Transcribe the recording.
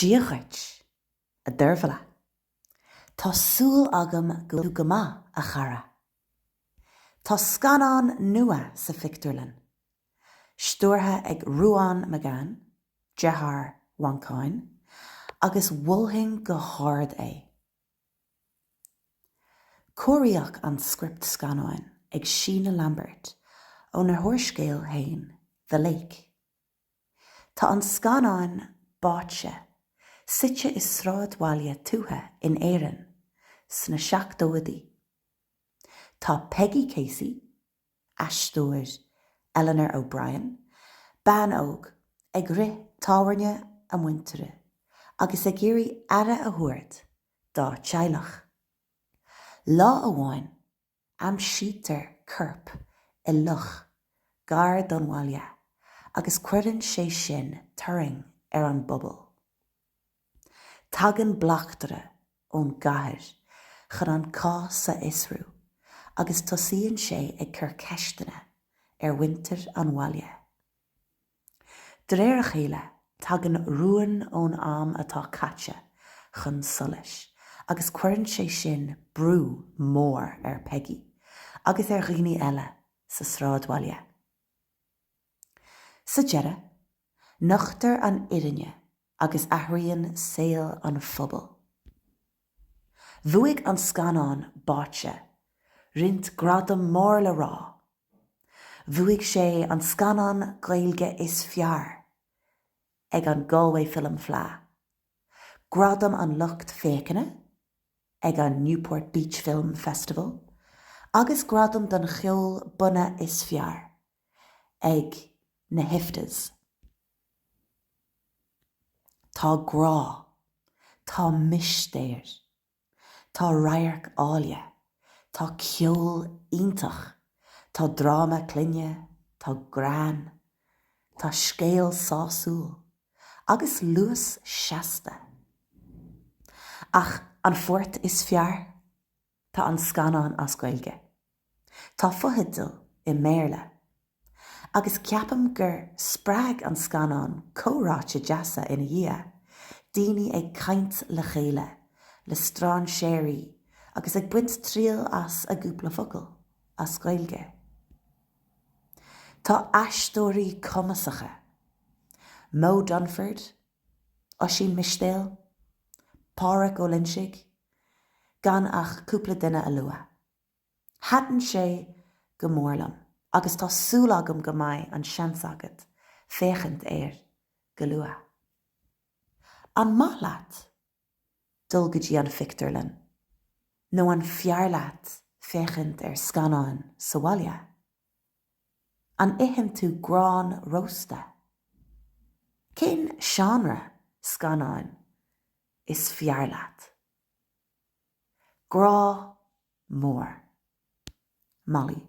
Díochait, a d'irbhla. Tá súil agam go gama a chara. Tá scanán nua sa fictúrlan. Stúrtha ag ruán magán, dethar wancáin, agus bhuilthing go háird é. Cóiríoch an script scanáin ag Sína Lambert ó na thuairscéal hain, The Lake. Tá an scanáin Báite site is sráidbhaile tútha in éireann sna 70idí. Tá Peggy Casey, aisteoir Eleanor O'Brien, ban óg ag rith táhairne a muintere, agus ag géirí ara a thuairt dá teaghlach. Lá amháin am sítar curp I luch gar don bhaile, agus cuireann sé sin turing an bubble. Tagan blachtere ón gcathair chun an cá sa isrú, agus tosíonn sé ag cur ceistena winter an bhaile. De réir a chéile tagan ruúin ón am atá caite chun solis, agus cuireann sé sin brú mór Peggy, agus righní eile sa sráidbhaile. Sa deire, nochtar an irinne agus athraíonn saol an phobal. Bhuaigh an scanán Báite rint gradam mór le rá. Bhuaigh sé an scanán Gaeilge is fear ag an Galway Film Fleadh. Gradam an lucht fécine ag an Newport Beach Film Festival, agus gradam don cheol buna is fear ag na Hiftas. Tá grá, tá mistéir, tá rairc áile, tá ceol iontach, tá dráma cluinne, tá grán, tá scéal sásúil, agus luas seasta. Ach an fuirt is fear, tá an scanán as Gaeilge. Tá futhidil I méarla, agus ceapam gur sprág an scanán córáte deasa ina dhia, daoine ag caint le chéile, le strán séirí, agus ag buint tríal as a gúpla focail, as Gaeilge. Tá aistóirí cumasacha, Mo Dunford, Oisín Mistéal, Pádraig Ó Lynsigh, gan ach cúpla duine a lua. Hatan sé go mórlam, agus tá súil agam go maith an seans agat, féchant go lua. An maith leat, dul go dtí an fictúrlan, nó an fearlaat féchant scanáin sa bhaile. An itheann tú grán rósta. Cén seanra scanáin is fearlaat. Grá mór. Molly.